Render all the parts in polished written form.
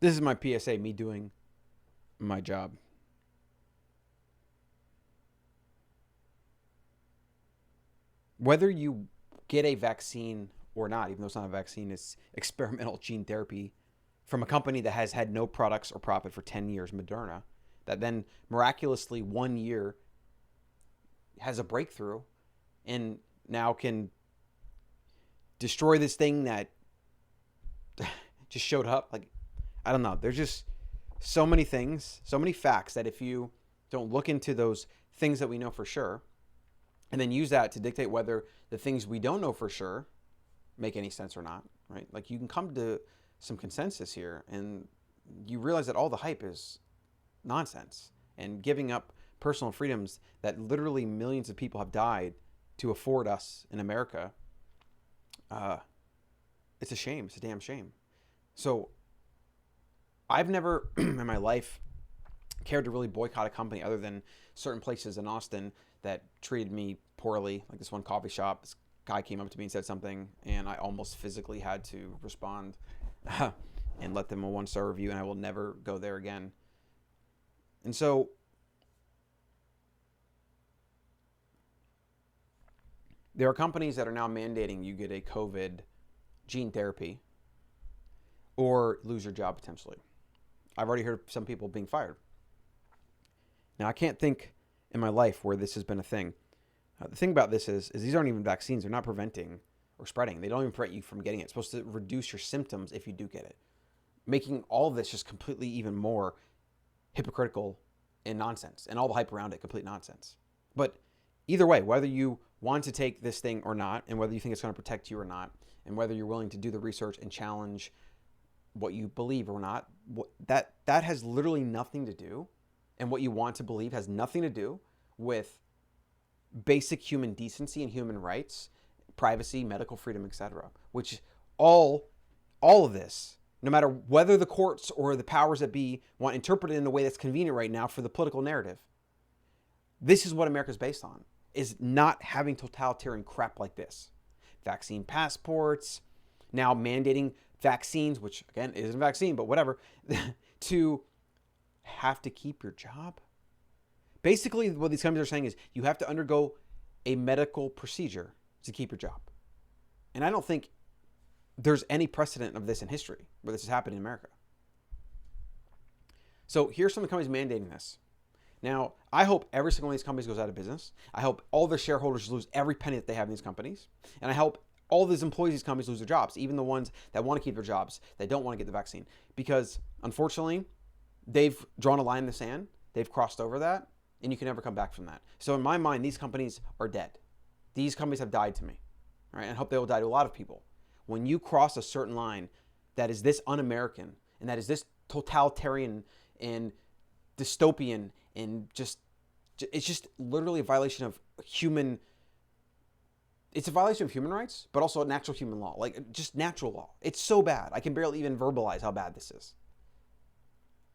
This is my PSA, me doing my job. Whether you get a vaccine or not, even though it's not a vaccine, it's experimental gene therapy from a company that has had no products or profit for 10 years, Moderna, that then miraculously 1 year has a breakthrough and now can destroy this thing that just showed up. Like, I don't know. There's just so many things, so many facts that if you don't look into those things that we know for sure and then use that to dictate whether the things we don't know for sure make any sense or not, right? Like, you can come to some consensus here and you realize that all the hype is nonsense and giving up personal freedoms that literally millions of people have died to afford us in America. It's a shame. It's a damn shame. So I've never in my life cared to really boycott a company other than certain places in Austin that treated me poorly, like this one coffee shop. This guy came up to me and said something, and I almost physically had to respond and let them a 1-star review, and I will never go there again. And so there are companies that are now mandating you get a COVID gene therapy or lose your job potentially. I've already heard of some people being fired. Now, I can't think in my life where this has been a thing. The thing about this is these aren't even vaccines. They're not preventing or spreading. They don't even prevent you from getting it. It's supposed to reduce your symptoms if you do get it, making all of this just completely even more hypocritical and nonsense, and all the hype around it complete nonsense. But either way, whether you want to take this thing or not, and whether you think it's going to protect you or not, and whether you're willing to do the research and challenge what you believe or not, that has literally nothing to do, and what you want to believe has nothing to do with basic human decency and human rights, privacy, medical freedom, etc. Which all of this, no matter whether the courts or the powers that be want to interpret it in a way that's convenient right now for the political narrative, this is what America's based on, is not having totalitarian crap like this. Vaccine passports, now mandating vaccines, which again isn't a vaccine, but whatever, to have to keep your job. Basically, what these companies are saying is you have to undergo a medical procedure to keep your job. And I don't think there's any precedent of this in history where this has happened in America. So here's some of the companies mandating this. Now, I hope every single one of these companies goes out of business. I hope all their shareholders lose every penny that they have in these companies. And I hope all these employees of these companies lose their jobs, even the ones that want to keep their jobs, that don't want to get the vaccine. Because, unfortunately, they've drawn a line in the sand. They've crossed over that, and you can never come back from that. So in my mind, these companies are dead. These companies have died to me. Right? And I hope they will die to a lot of people. When you cross a certain line that is this un-American and that is this totalitarian and dystopian and it's just literally a violation of human, it's a violation of human rights, but also natural human law, like just natural law. It's so bad. I can barely even verbalize how bad this is.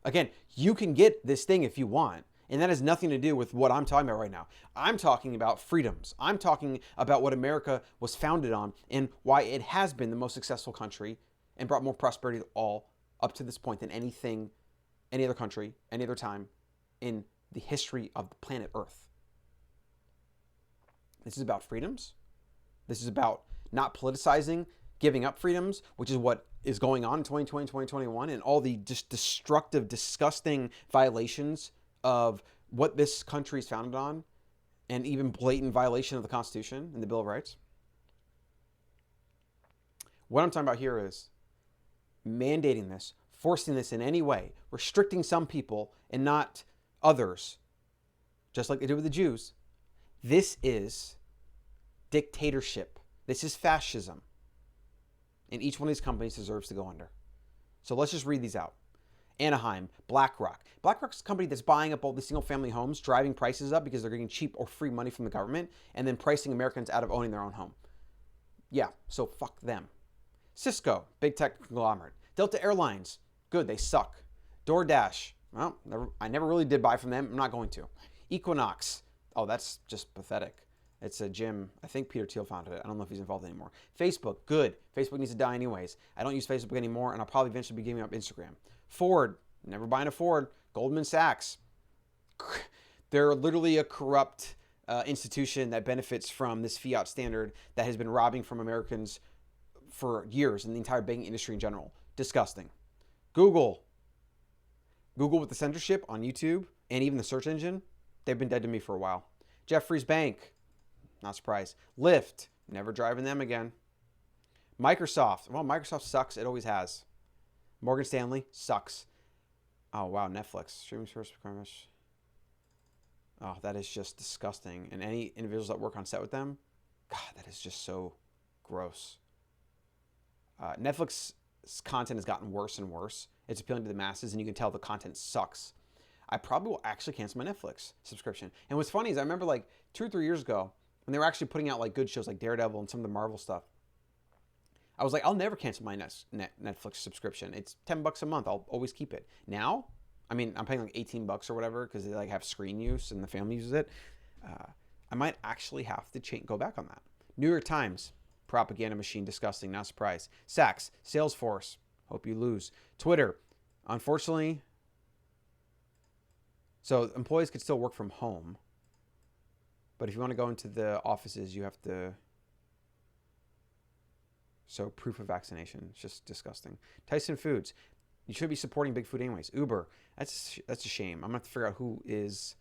Again, you can get this thing if you want, and that has nothing to do with what I'm talking about right now. I'm talking about freedoms. I'm talking about what America was founded on and why it has been the most successful country and brought more prosperity to all up to this point than anything, any other country, any other time in the history of the planet Earth. This is about freedoms. This is about not politicizing, giving up freedoms, which is what is going on in 2020, 2021, and all the just destructive, disgusting violations of what this country is founded on, and even blatant violation of the Constitution and the Bill of Rights. What I'm talking about here is mandating this, forcing this in any way, restricting some people and not others, just like they did with the Jews. This is dictatorship. This is fascism. And each one of these companies deserves to go under. So let's just read these out. Anaheim, BlackRock. BlackRock's a company that's buying up all the single-family homes, driving prices up because they're getting cheap or free money from the government, and then pricing Americans out of owning their own home. Yeah, so fuck them. Cisco, big tech conglomerate. Delta Airlines, good, they suck. DoorDash, well, I never really did buy from them. I'm not going to. Equinox, oh, that's just pathetic. It's a gym. I think Peter Thiel founded it. I don't know if he's involved anymore. Facebook, good. Facebook needs to die anyways. I don't use Facebook anymore, and I'll probably eventually be giving up Instagram. Ford, never buying a Ford. Goldman Sachs, they're literally a corrupt institution that benefits from this fiat standard that has been robbing from Americans for years and the entire banking industry in general. Disgusting. Google with the censorship on YouTube and even the search engine, they've been dead to me for a while. Jeffries Bank, not surprised. Lyft, never driving them again. Microsoft, well, Microsoft sucks. It always has. Morgan Stanley sucks. Oh, wow, Netflix, streaming service requirements. Oh, that is just disgusting. And any individuals that work on set with them, God, that is just so gross. Netflix's content has gotten worse and worse. It's appealing to the masses, and you can tell the content sucks. I probably will actually cancel my Netflix subscription. And what's funny is I remember like 2 or 3 years ago when they were actually putting out like good shows like Daredevil and some of the Marvel stuff. I was like, I'll never cancel my Netflix subscription. It's $10 a month. I'll always keep it. Now, I mean, I'm paying like $18 or whatever because they like have screen use and the family uses it. I might actually have to go back on that. New York Times, propaganda machine, disgusting, not surprised. Saks, Salesforce, hope you lose. Twitter, unfortunately. So employees could still work from home. But if you want to go into the offices, you have to. So proof of vaccination, it's just disgusting. Tyson Foods, you should be supporting big food anyways. Uber, that's a shame. I'm going to have to figure out who is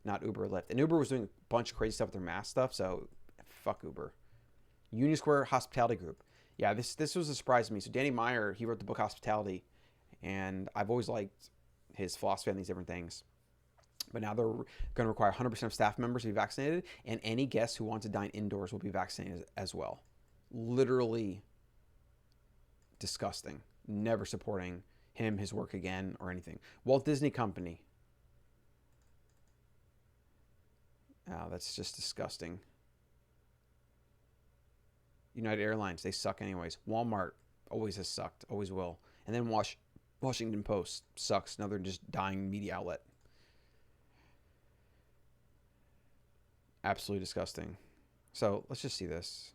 not Uber or Lyft. And Uber was doing a bunch of crazy stuff with their mask stuff, so fuck Uber. Union Square Hospitality Group. Yeah, this was a surprise to me. So Danny Meyer, he wrote the book Hospitality, and I've always liked his philosophy on these different things. But now they're going to require 100% of staff members to be vaccinated, and any guests who want to dine indoors will be vaccinated as well. Literally disgusting. Never supporting him, his work again, or anything. Walt Disney Company. Oh, that's just disgusting. United Airlines, they suck anyways. Walmart always has sucked, always will. And then Washington Post sucks. Another just dying media outlet. Absolutely disgusting. So let's just see this.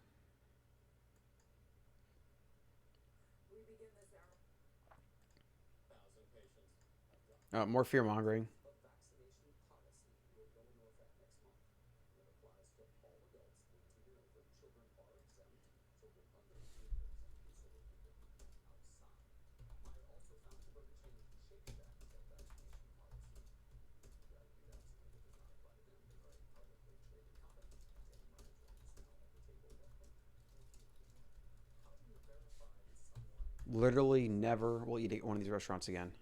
More fear mongering. Literally never will eat at one of these restaurants again.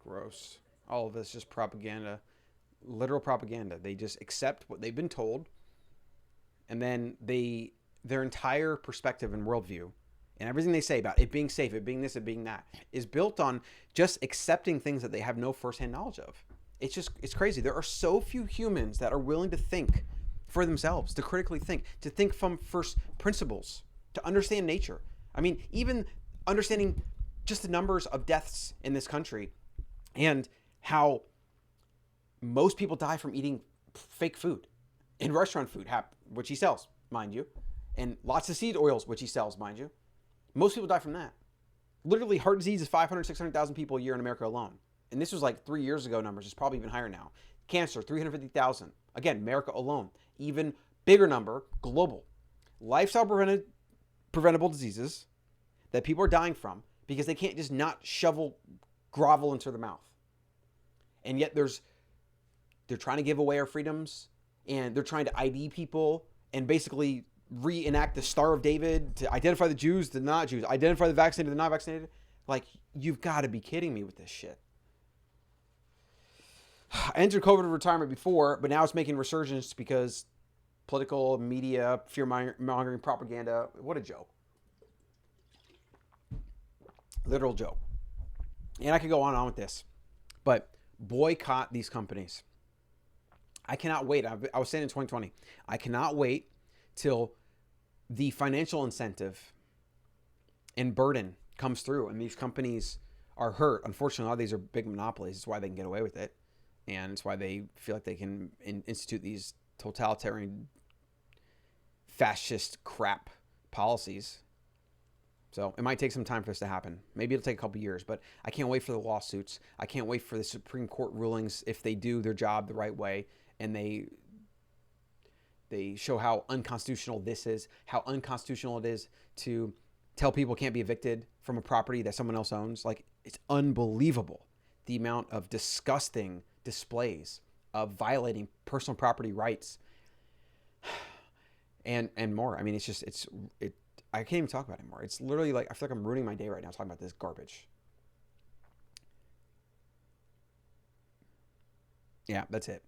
Gross. All of this just propaganda. Literal propaganda. They just accept what they've been told, and then their entire perspective and worldview and everything they say about it being safe, it being this, it being that, is built on just accepting things that they have no firsthand knowledge of. It's crazy. There are so few humans that are willing to think for themselves, to critically think, to think from first principles, to understand nature. I mean, even understanding just the numbers of deaths in this country and how most people die from eating fake food and restaurant food, which he sells, mind you, and lots of seed oils, which he sells, mind you. Most people die from that. Literally, heart disease is 500, 600,000 people a year in America alone. And this was like 3 years ago numbers. It's probably even higher now. Cancer, 350,000. Again, America alone. Even bigger number, global. Lifestyle preventable diseases that people are dying from because they can't just not grovel into their mouth. And yet there's They're trying to give away our freedoms, and they're trying to ID people and basically reenact the Star of David to identify the Jews, the not Jews, identify the vaccinated, the not vaccinated. Like, you've got to be kidding me with this shit. I entered COVID retirement before, but now it's making resurgence because political media, fear-mongering propaganda. What a joke. Literal joke. And I could go on and on with this. But boycott these companies. I cannot wait. I was saying in 2020, I cannot wait till the financial incentive and burden comes through and these companies are hurt. Unfortunately, a lot of these are big monopolies. That's why they can get away with it. And it's why they feel like they can institute these totalitarian, fascist crap policies. So it might take some time for this to happen. Maybe it'll take a couple years, but I can't wait for the lawsuits. I can't wait for the Supreme Court rulings if they do their job the right way and they show how unconstitutional this is, how unconstitutional it is to tell people can't be evicted from a property that someone else owns. Like, it's unbelievable the amount of disgusting displays of violating personal property rights and more. I mean, it's just, I can't even talk about it anymore. It's literally like, I feel like I'm ruining my day right now talking about this garbage. Yeah, that's it.